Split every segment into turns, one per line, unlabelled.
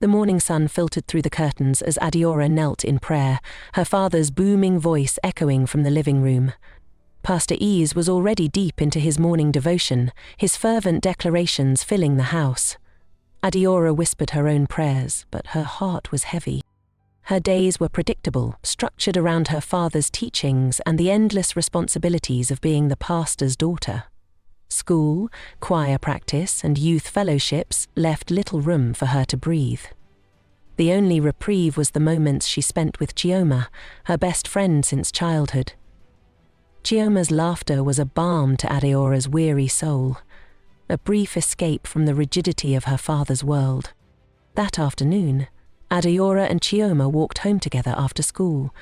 The morning sun filtered through the curtains as Adaora knelt in prayer, her father's booming voice echoing from the living room. Pastor Ease was already deep into his morning devotion, his fervent declarations filling the house. Adaora whispered her own prayers, but her heart was heavy. Her days were predictable, structured around her father's teachings and the endless responsibilities of being the pastor's daughter. School, choir practice, and youth fellowships left little room for her to breathe. The only reprieve was the moments she spent with Chioma, her best friend since childhood. Chioma's laughter was a balm to Adaora's weary soul, a brief escape from the rigidity of her father's world. That afternoon, Adaora and Chioma walked home together after school.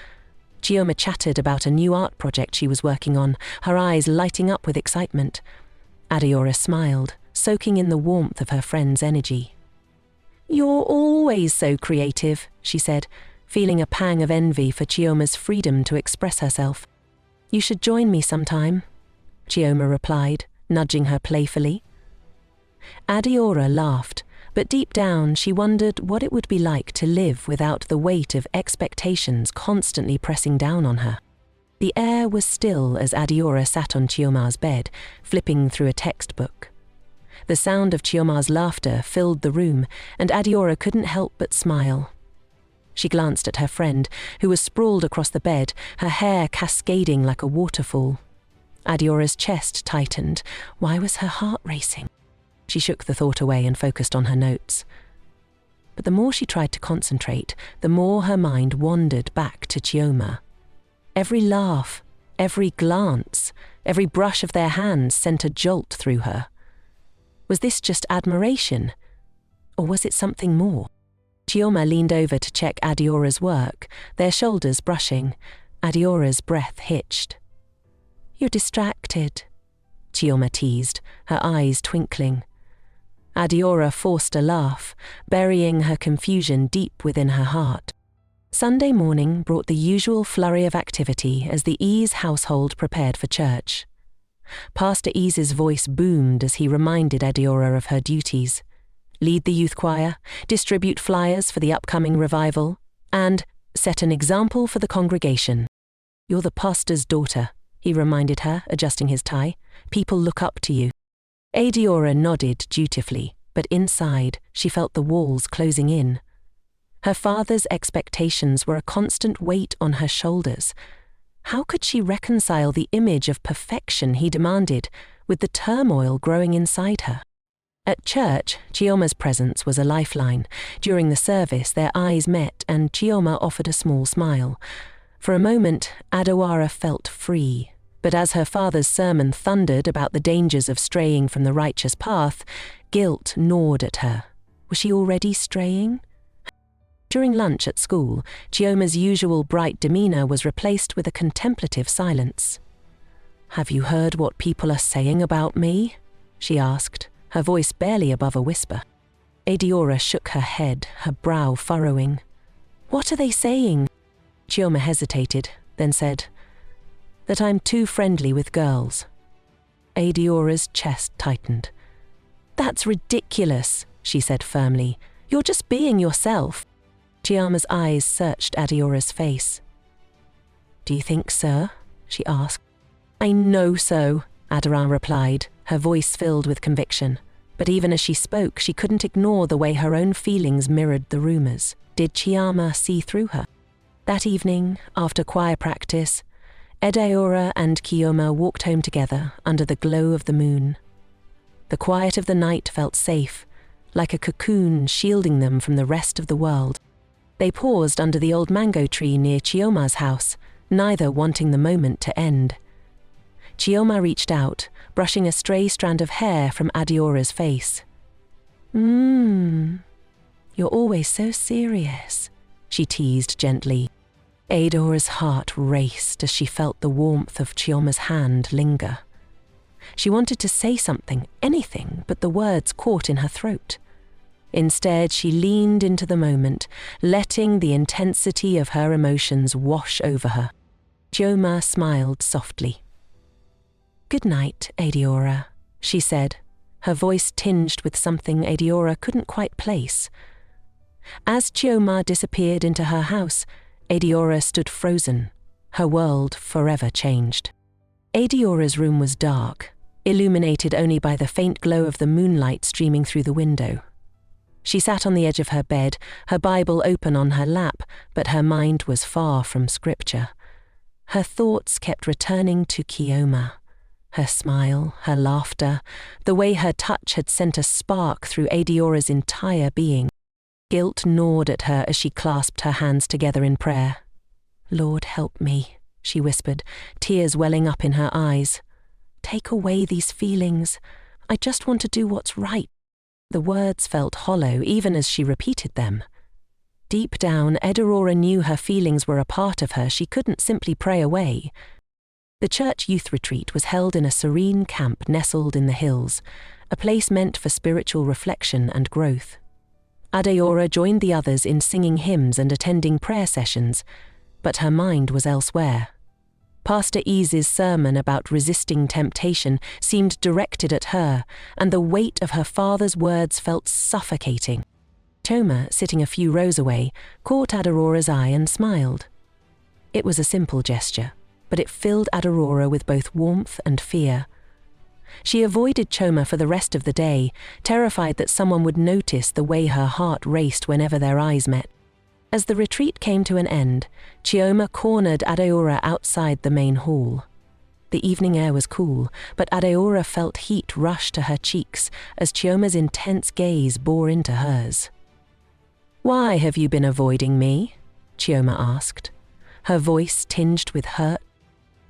Chioma chatted about a new art project she was working on, her eyes lighting up with excitement. Adaora smiled, soaking in the warmth of her friend's energy. "You're always so creative," she said, feeling a pang of envy for Chioma's freedom to express herself. "You should join me sometime," Chioma replied, nudging her playfully. Adaora laughed, but deep down she wondered what it would be like to live without the weight of expectations constantly pressing down on her. The air was still as Adaora sat on Chioma's bed, flipping through a textbook. The sound of Chioma's laughter filled the room, and Adaora couldn't help but smile. She glanced at her friend, who was sprawled across the bed, her hair cascading like a waterfall. Adaora's chest tightened. Why was her heart racing? She shook the thought away and focused on her notes. But the more she tried to concentrate, the more her mind wandered back to Chioma. Every laugh, every glance, every brush of their hands sent a jolt through her. Was this just admiration? Or was it something more? Chioma leaned over to check Adaora's work, their shoulders brushing. Adaora's breath hitched. "You're distracted," Chioma teased, her eyes twinkling. Adaora forced a laugh, burying her confusion deep within her heart. Sunday morning brought the usual flurry of activity as the Ease household prepared for church. Pastor Ease's voice boomed as he reminded Adaora of her duties. Lead the youth choir, distribute flyers for the upcoming revival, and set an example for the congregation. "You're the pastor's daughter," he reminded her, adjusting his tie. "People look up to you." Adaora nodded dutifully, but inside she felt the walls closing in. Her father's expectations were a constant weight on her shoulders. How could she reconcile the image of perfection he demanded with the turmoil growing inside her? At church, Chioma's presence was a lifeline. During the service, their eyes met and Chioma offered a small smile. For a moment, Adaora felt free. But as her father's sermon thundered about the dangers of straying from the righteous path, guilt gnawed at her. Was she already straying? During lunch at school, Chioma's usual bright demeanor was replaced with a contemplative silence. "Have you heard what people are saying about me?" she asked, her voice barely above a whisper. Adaora shook her head, her brow furrowing. "What are they saying?" Chioma hesitated, then said, "That I'm too friendly with girls." Adaora's chest tightened. "That's ridiculous," she said firmly. "You're just being yourself." Chioma's eyes searched Adaora's face. "Do you think so?" she asked. "I know so," Adaora replied, her voice filled with conviction. But even as she spoke, she couldn't ignore the way her own feelings mirrored the rumors. Did Chioma see through her? That evening, after choir practice, Adaora and Chioma walked home together under the glow of the moon. The quiet of the night felt safe, like a cocoon shielding them from the rest of the world. They paused under the old mango tree near Chioma's house, neither wanting the moment to end. Chioma reached out, brushing a stray strand of hair from Adaora's face. You're always so serious," she teased gently. Adaora's heart raced as she felt the warmth of Chioma's hand linger. She wanted to say something, anything, but the words caught in her throat. Instead, she leaned into the moment, letting the intensity of her emotions wash over her. Chioma smiled softly. "Good night, Adaora," she said, her voice tinged with something Adaora couldn't quite place. As Chioma disappeared into her house, Adaora stood frozen, her world forever changed. Adaora's room was dark, illuminated only by the faint glow of the moonlight streaming through the window. She sat on the edge of her bed, her Bible open on her lap, but her mind was far from scripture. Her thoughts kept returning to Chioma. Her smile, her laughter, the way her touch had sent a spark through Adaora's entire being. Guilt gnawed at her as she clasped her hands together in prayer. "Lord, help me," she whispered, tears welling up in her eyes. "Take away these feelings. I just want to do what's right." The words felt hollow even as she repeated them. Deep down, Adaora knew her feelings were a part of her she couldn't simply pray away. The church youth retreat was held in a serene camp nestled in the hills, a place meant for spiritual reflection and growth. Adaora joined the others in singing hymns and attending prayer sessions, but her mind was elsewhere. Pastor Ease's sermon about resisting temptation seemed directed at her, and the weight of her father's words felt suffocating. Chioma, sitting a few rows away, caught Adaora's eye and smiled. It was a simple gesture, but it filled Adaora with both warmth and fear. She avoided Chioma for the rest of the day, terrified that someone would notice the way her heart raced whenever their eyes met. As the retreat came to an end, Chioma cornered Adaora outside the main hall. The evening air was cool, but Adaora felt heat rush to her cheeks as Chioma's intense gaze bore into hers. "Why have you been avoiding me?" Chioma asked, her voice tinged with hurt.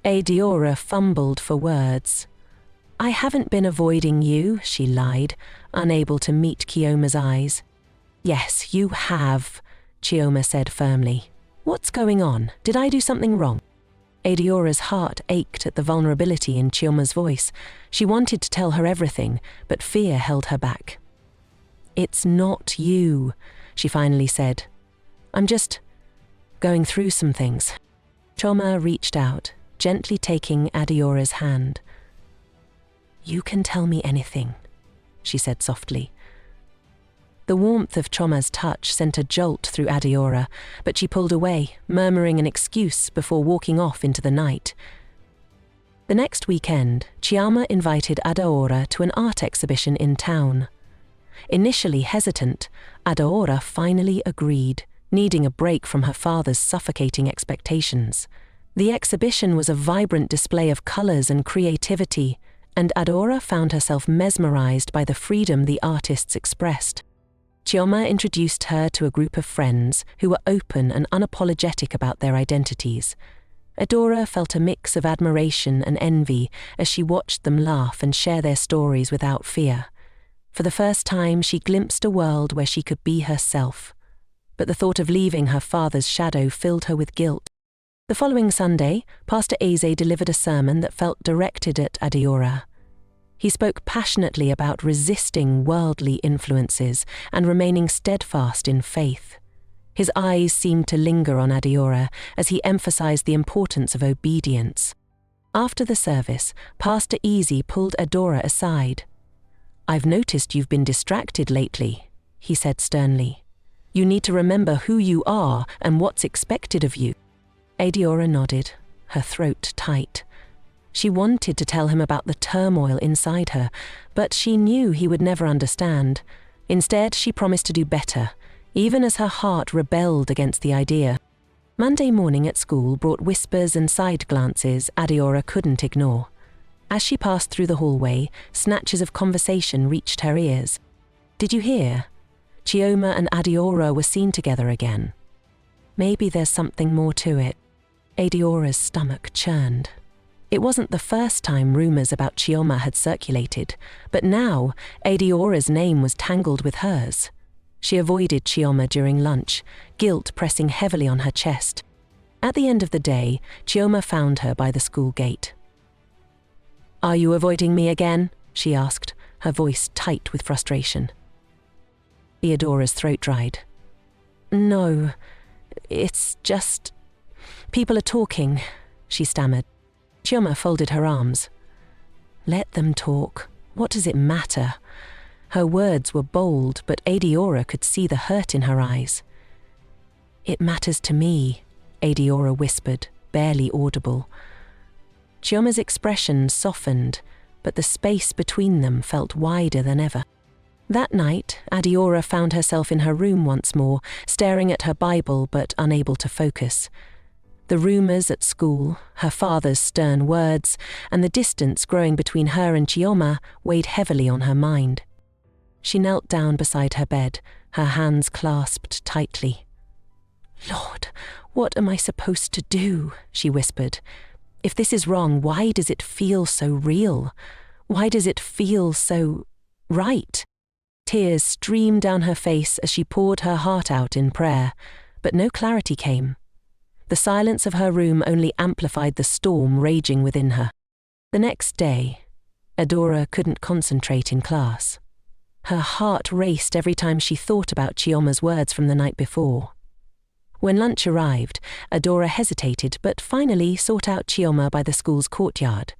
Adaora fumbled for words. "I haven't been avoiding you," she lied, unable to meet Chioma's eyes. "Yes, you have," Chioma said firmly. "What's going on? Did I do something wrong?" Adaora's heart ached at the vulnerability in Chioma's voice. She wanted to tell her everything, but fear held her back. "It's not you," she finally said. "I'm just going through some things." Chioma reached out, gently taking Adaora's hand. "You can tell me anything," she said softly. The warmth of Chioma's touch sent a jolt through Adaora, but she pulled away, murmuring an excuse before walking off into the night. The next weekend, Chioma invited Adaora to an art exhibition in town. Initially hesitant, Adaora finally agreed, needing a break from her father's suffocating expectations. The exhibition was a vibrant display of colors and creativity, and Adaora found herself mesmerized by the freedom the artists expressed. Chioma introduced her to a group of friends who were open and unapologetic about their identities. Adaora felt a mix of admiration and envy as she watched them laugh and share their stories without fear. For the first time, she glimpsed a world where she could be herself. But the thought of leaving her father's shadow filled her with guilt. The following Sunday, Pastor Eze delivered a sermon that felt directed at Adaora. He spoke passionately about resisting worldly influences and remaining steadfast in faith. His eyes seemed to linger on Adaora as he emphasized the importance of obedience. After the service, Pastor Eze pulled Adaora aside. "I've noticed you've been distracted lately," he said sternly. "You need to remember who you are and what's expected of you." Adaora nodded, her throat tight. She wanted to tell him about the turmoil inside her, but she knew he would never understand. Instead, she promised to do better, even as her heart rebelled against the idea. Monday morning at school brought whispers and side glances Adaora couldn't ignore. As she passed through the hallway, snatches of conversation reached her ears. "Did you hear? Chioma and Adaora were seen together again. Maybe there's something more to it." Adaora's stomach churned. It wasn't the first time rumors about Chioma had circulated, but now Adaora's name was tangled with hers. She avoided Chioma during lunch, guilt pressing heavily on her chest. At the end of the day, Chioma found her by the school gate. "Are you avoiding me again?" she asked, her voice tight with frustration. Adaora's throat dried. "No, it's just... people are talking," she stammered. Chioma folded her arms. "Let them talk. What does it matter? Her words were bold, but Adaora could see the hurt in her eyes. "It matters to me," Adaora whispered, barely audible. Chioma's expression softened, but the space between them felt wider than ever. That night, Adaora found herself in her room once more, staring at her Bible but unable to focus. The rumours at school, her father's stern words, and the distance growing between her and Chioma weighed heavily on her mind. She knelt down beside her bed, her hands clasped tightly. "Lord, what am I supposed to do?" she whispered. "If this is wrong, why does it feel so real? Why does it feel so right?" Tears streamed down her face as she poured her heart out in prayer, but no clarity came. The silence of her room only amplified the storm raging within her. The next day, Adaora couldn't concentrate in class. Her heart raced every time she thought about Chioma's words from the night before. When lunch arrived, Adaora hesitated but finally sought out Chioma by the school's courtyard.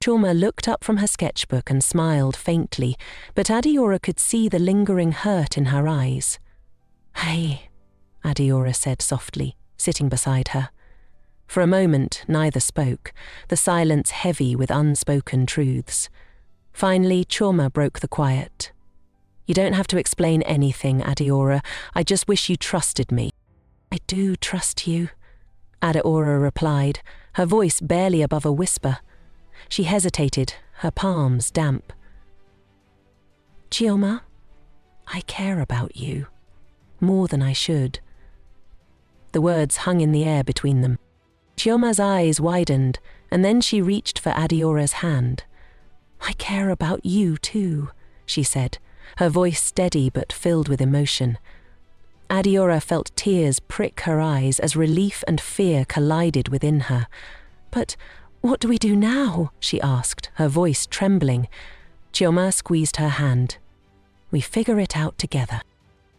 Chioma looked up from her sketchbook and smiled faintly, but Adaora could see the lingering hurt in her eyes. "Hey," Adaora said softly, sitting beside her. For a moment, neither spoke, the silence heavy with unspoken truths. Finally, Chioma broke the quiet. "You don't have to explain anything, Adaora. I just wish you trusted me." "I do trust you," Adaora replied, her voice barely above a whisper. She hesitated, her palms damp. "Chioma, I care about you, more than I should." The words hung in the air between them. Chioma's eyes widened, and then she reached for Adaora's hand. "I care about you too," she said, her voice steady but filled with emotion. Adaora felt tears prick her eyes as relief and fear collided within her. "But what do we do now?" she asked, her voice trembling. Chioma squeezed her hand. "We figure it out together."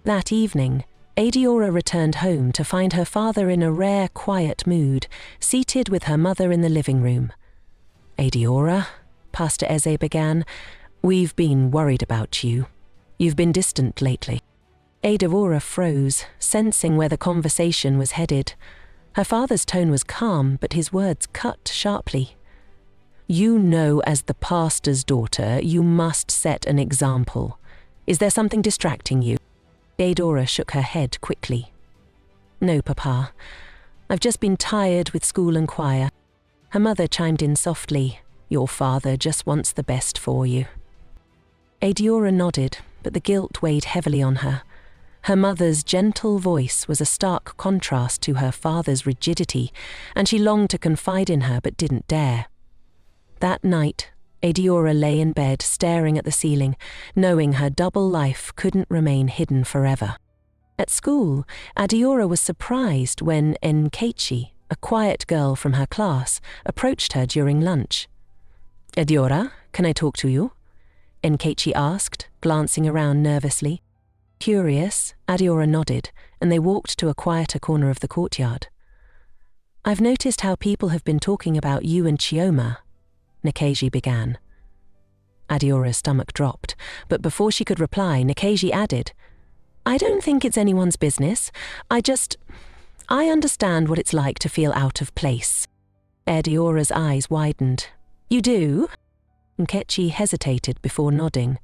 That evening, Adaora returned home to find her father in a rare, quiet mood, seated with her mother in the living room. "Adaora," Pastor Eze began, "we've been worried about you. You've been distant lately." Adaora froze, sensing where the conversation was headed. Her father's tone was calm, but his words cut sharply. "You know, as the pastor's daughter, you must set an example. Is there something distracting you?" Adaora shook her head quickly. "No, Papa. I've just been tired with school and choir." Her mother chimed in softly. "Your father just wants the best for you." Adaora nodded, but the guilt weighed heavily on her. Her mother's gentle voice was a stark contrast to her father's rigidity, and she longed to confide in her but didn't dare. That night, Adaora lay in bed staring at the ceiling, knowing her double life couldn't remain hidden forever. At school, Adaora was surprised when Nkechi, a quiet girl from her class, approached her during lunch. "Adaora, can I talk to you?" Nkechi asked, glancing around nervously. Curious, Adaora nodded, and they walked to a quieter corner of the courtyard. "I've noticed how people have been talking about you and Chioma," Nkechi began. Adaora's stomach dropped, but before she could reply, Nkechi added, "I don't think it's anyone's business. I understand what it's like to feel out of place." Adaora's eyes widened. "You do?" Nkechi hesitated before nodding.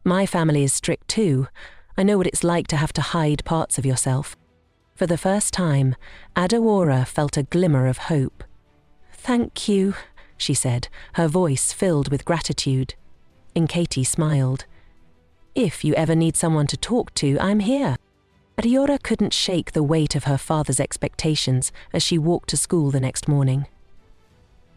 "My family is strict too. I know what it's like to have to hide parts of yourself." For the first time, Adaora felt a glimmer of hope. "Thank you," she said, her voice filled with gratitude. Nkechi smiled. "If you ever need someone to talk to, I'm here." Adaora couldn't shake the weight of her father's expectations as she walked to school the next morning.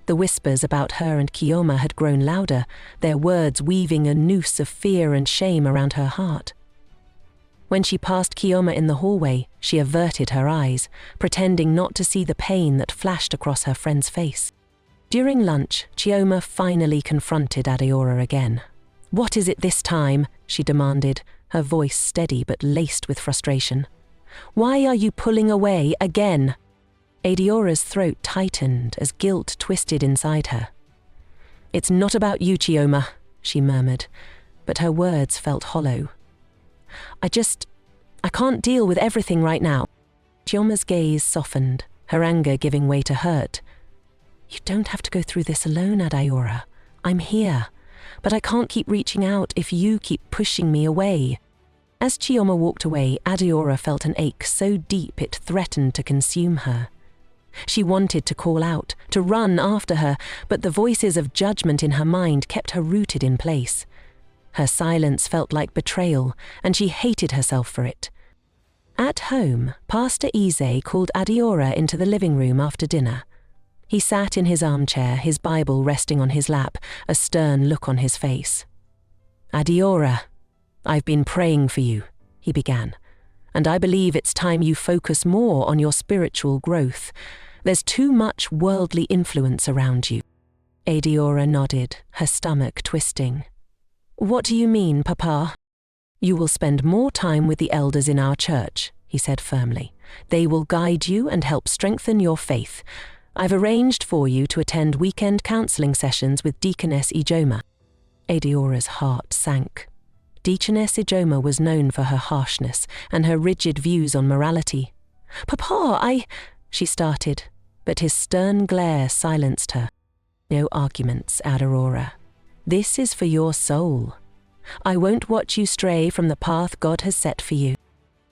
The whispers about her and Chioma had grown louder, their words weaving a noose of fear and shame around her heart. When she passed Chioma in the hallway, she averted her eyes, pretending not to see the pain that flashed across her friend's face. During lunch, Chioma finally confronted Adaora again. "What is it this time?" she demanded, her voice steady but laced with frustration. "Why are you pulling away again?" Adaora's throat tightened as guilt twisted inside her. "It's not about you, Chioma," she murmured. but her words felt hollow. I can't deal with everything right now." Chioma's gaze softened, her anger giving way to hurt. "You don't have to go through this alone, Adaora. I'm here, but I can't keep reaching out if you keep pushing me away." As Chioma walked away, Adaora felt an ache so deep it threatened to consume her. She wanted to call out, to run after her, but the voices of judgment in her mind kept her rooted in place. Her silence felt like betrayal, and she hated herself for it. At home, Pastor Eze called Adaora into the living room after dinner. He sat in his armchair, his Bible resting on his lap, a stern look on his face. "Adaora, I've been praying for you," he began, "and I believe it's time you focus more on your spiritual growth. There's too much worldly influence around you." Adaora nodded, her stomach twisting. "What do you mean, Papa?" "You will spend more time with the elders in our church," he said firmly. "They will guide you and help strengthen your faith. I've arranged for you to attend weekend counseling sessions with Deaconess Chioma." Adaora's heart sank. Deaconess Chioma was known for her harshness and her rigid views on morality. "Papa, she started, but his stern glare silenced her. "No arguments, Adaora. This is for your soul. I won't watch you stray from the path God has set for you."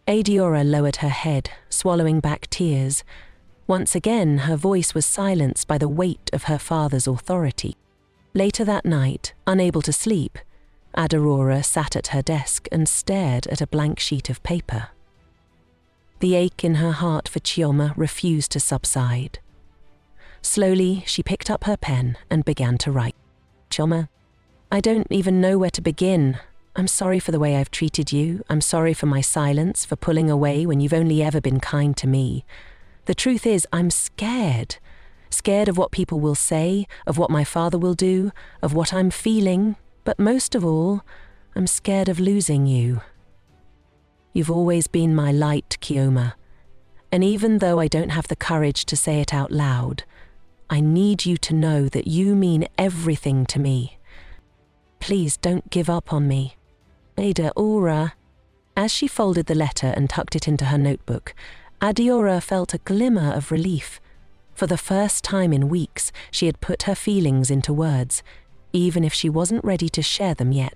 Adaora lowered her head, swallowing back tears. Once again, her voice was silenced by the weight of her father's authority. Later that night, unable to sleep, Adaora sat at her desk and stared at a blank sheet of paper. The ache in her heart for Chioma refused to subside. Slowly, she picked up her pen and began to write. "Chioma, I don't even know where to begin. I'm sorry for the way I've treated you. I'm sorry for my silence, for pulling away when you've only ever been kind to me. The truth is, I'm scared. Scared of what people will say, of what my father will do, of what I'm feeling, but most of all, I'm scared of losing you. You've always been my light, Chioma, and even though I don't have the courage to say it out loud, I need you to know that you mean everything to me. Please don't give up on me. Adaora." As she folded the letter and tucked it into her notebook, Adaora felt a glimmer of relief. For the first time in weeks, she had put her feelings into words, even if she wasn't ready to share them yet.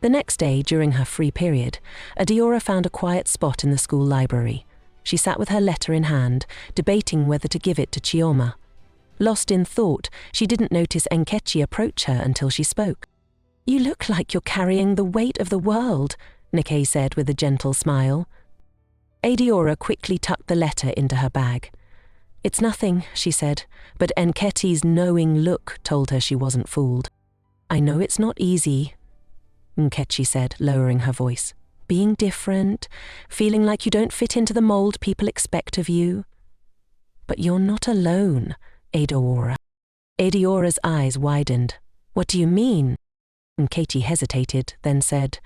The next day, during her free period, Adaora found a quiet spot in the school library. She sat with her letter in hand, debating whether to give it to Chioma. Lost in thought, she didn't notice Nkechi approach her until she spoke. "You look like you're carrying the weight of the world," Nkechi said with a gentle smile. Adaora quickly tucked the letter into her bag. "It's nothing," she said, but Nkechi's knowing look told her she wasn't fooled. "I know it's not easy," Nkechi said, lowering her voice. "Being different, feeling like you don't fit into the mold people expect of you. But you're not alone, Adaora." Adaora's eyes widened. "What do you mean?" Nkechi hesitated, then said,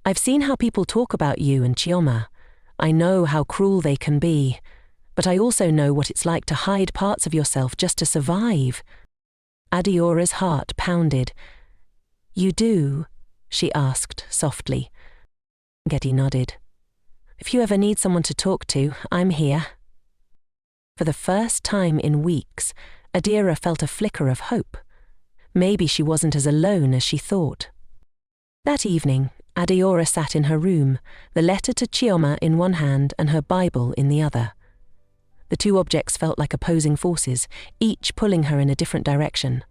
"I've seen how people talk about you and Chioma. I know how cruel they can be, but I also know what it's like to hide parts of yourself just to survive." Adaora's heart pounded. "You do?" she asked softly. Nkechi nodded. "If you ever need someone to talk to, I'm here." For the first time in weeks, Adaora felt a flicker of hope. Maybe she wasn't as alone as she thought. That evening, Adaora sat in her room, the letter to Chioma in one hand and her Bible in the other. The two objects felt like opposing forces, each pulling her in a different direction.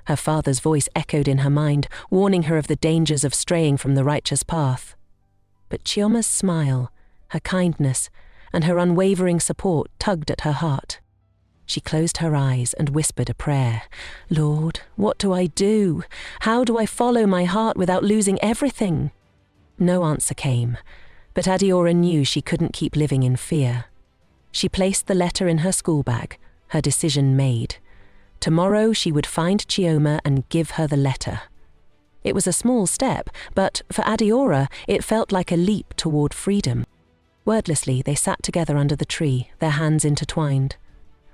Her father's voice echoed in her mind, warning her of the dangers of straying from the righteous path. But Chioma's smile, her kindness, and her unwavering support tugged at her heart. She closed her eyes and whispered a prayer. "Lord, what do I do? How do I follow my heart without losing everything?" No answer came, but Adaora knew she couldn't keep living in fear. She placed the letter in her school bag, her decision made. Tomorrow she would find Chioma and give her the letter. It was a small step, but for Adaora it felt like a leap toward freedom. Wordlessly, they sat together under the tree, their hands intertwined.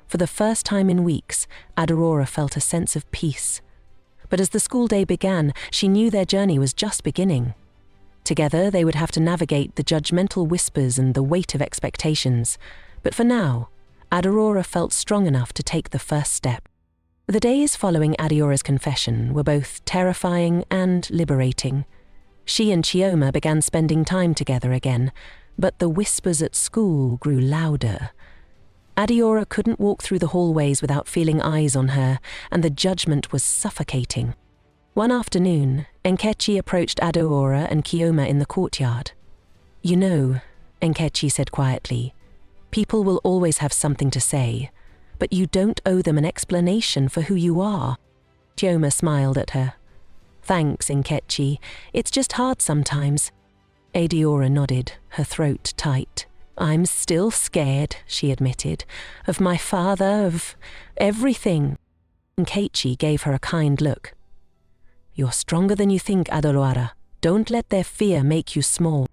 For the first time in weeks, Adaora felt a sense of peace. But as the school day began, she knew their journey was just beginning. Together, they would have to navigate the judgmental whispers and the weight of expectations. But for now, Adaora felt strong enough to take the first step. The days following Adaora's confession were both terrifying and liberating. She and Chioma began spending time together again, but the whispers at school grew louder. Adaora couldn't walk through the hallways without feeling eyes on her, and the judgment was suffocating. One afternoon, Nkechi approached Adaora and Chioma in the courtyard. "You know," Nkechi said quietly, "people will always have something to say, but you don't owe them an explanation for who you are." Chioma smiled at her. "Thanks, Nkechi. It's just hard sometimes." Adaora nodded, her throat tight. "I'm still scared," she admitted, "of my father, of everything." Nkechi gave her a kind look. "You're stronger than you think, Adaora. Don't let their fear make you small."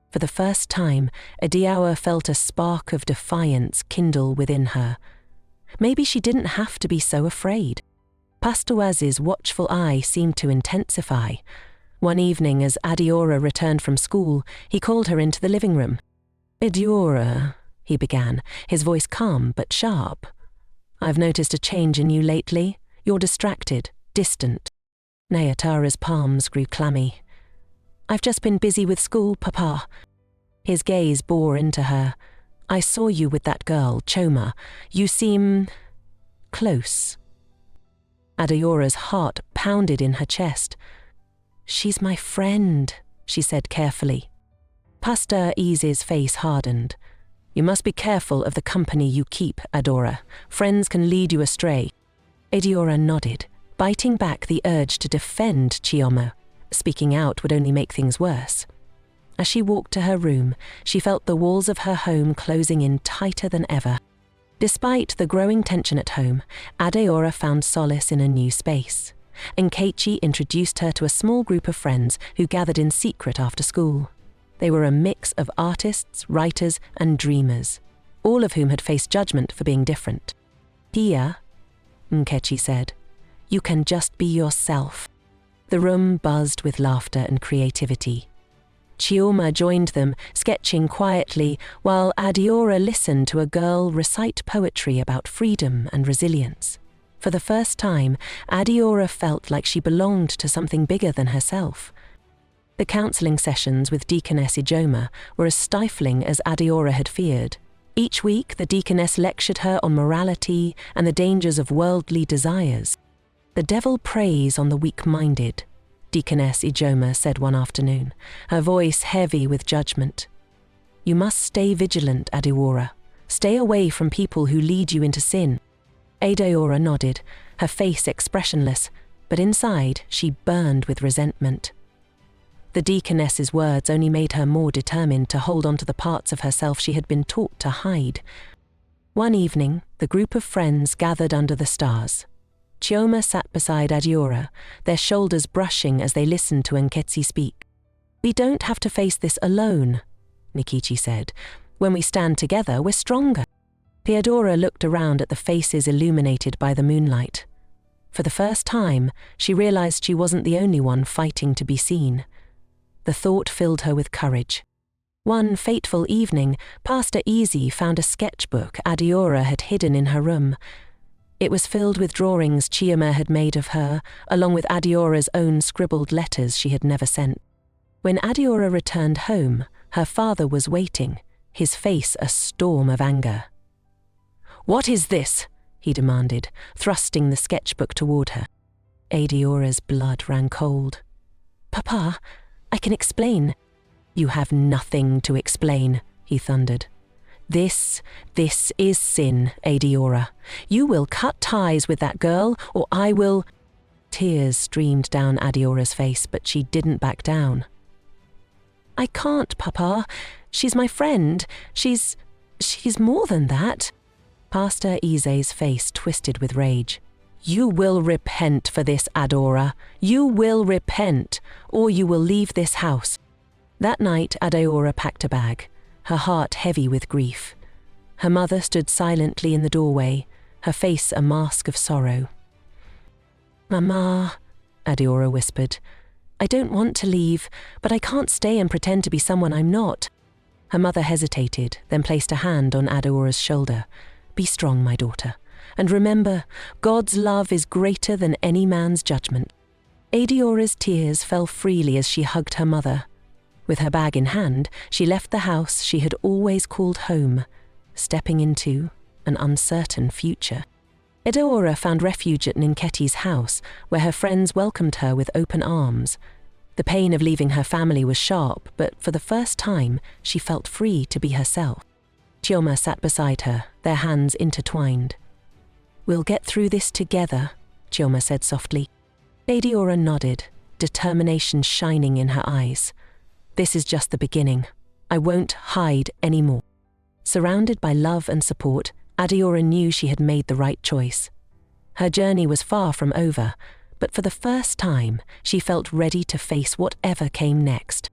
For the first time, Adaora felt a spark of defiance kindle within her. Maybe she didn't have to be so afraid. Pastoaz's watchful eye seemed to intensify. One evening, as Adaora returned from school, he called her into the living room. "Adaora," he began, his voice calm but sharp. "I've noticed a change in you lately. You're distracted, distant." Nayatara's palms grew clammy. "I've just been busy with school, Papa." His gaze bore into her. "I saw you with that girl, Chioma. You seem close." Adaora's heart pounded in her chest. "She's my friend," she said carefully. Pastor Ease's face hardened. "You must be careful of the company you keep, Adaora. Friends can lead you astray." Adaora nodded, biting back the urge to defend Chioma. Speaking out would only make things worse. As she walked to her room, she felt the walls of her home closing in tighter than ever. Despite the growing tension at home, Adaora found solace in a new space. Nkechi introduced her to a small group of friends who gathered in secret after school. They were a mix of artists, writers, and dreamers, all of whom had faced judgment for being different. "Here," Nkechi said, "you can just be yourself." The room buzzed with laughter and creativity. Chioma joined them, sketching quietly, while Adaora listened to a girl recite poetry about freedom and resilience. For the first time, Adaora felt like she belonged to something bigger than herself. The counselling sessions with Deaconess Chioma were as stifling as Adaora had feared. Each week, the deaconess lectured her on morality and the dangers of worldly desires. "The devil preys on the weak-minded," Deaconess Chioma said one afternoon, her voice heavy with judgment. "You must stay vigilant, Adaora. Stay away from people who lead you into sin." Adaora nodded, her face expressionless, but inside she burned with resentment. The deaconess's words only made her more determined to hold on to the parts of herself she had been taught to hide. One evening, the group of friends gathered under the stars. Chioma sat beside Adaora, their shoulders brushing as they listened to Nkechi speak. "We don't have to face this alone," Nkechi said. "When we stand together, we're stronger." Adaora looked around at the faces illuminated by the moonlight. For the first time, she realized she wasn't the only one fighting to be seen. The thought filled her with courage. One fateful evening, Pastor Easy found a sketchbook Adaora had hidden in her room. It was filled with drawings Chioma had made of her, along with Adaora's own scribbled letters she had never sent. When Adaora returned home, her father was waiting, his face a storm of anger. "What is this?" he demanded, thrusting the sketchbook toward her. Adaora's blood ran cold. "Papa, I can explain." "You have nothing to explain," he thundered. This is sin, Adaora. You will cut ties with that girl, or I will—" Tears streamed down Adaora's face, but she didn't back down. "I can't, Papa. She's my friend. She's more than that." Pastor Ise's face twisted with rage. "You will repent for this, Adaora. You will repent, or you will leave this house." That night, Adaora packed a bag, her heart heavy with grief. Her mother stood silently in the doorway, her face a mask of sorrow. "Mama," Adaora whispered. "I don't want to leave, but I can't stay and pretend to be someone I'm not." Her mother hesitated, then placed a hand on Adaora's shoulder. "Be strong, my daughter. And remember, God's love is greater than any man's judgment." Adaora's tears fell freely as she hugged her mother. With her bag in hand, she left the house she had always called home, stepping into an uncertain future. Adaora found refuge at Ninketi's house, where her friends welcomed her with open arms. The pain of leaving her family was sharp, but for the first time, she felt free to be herself. Chioma sat beside her, their hands intertwined. "We'll get through this together," Chioma said softly. Adaora nodded, determination shining in her eyes. "This is just the beginning. I won't hide anymore." Surrounded by love and support, Adaora knew she had made the right choice. Her journey was far from over, but for the first time, she felt ready to face whatever came next.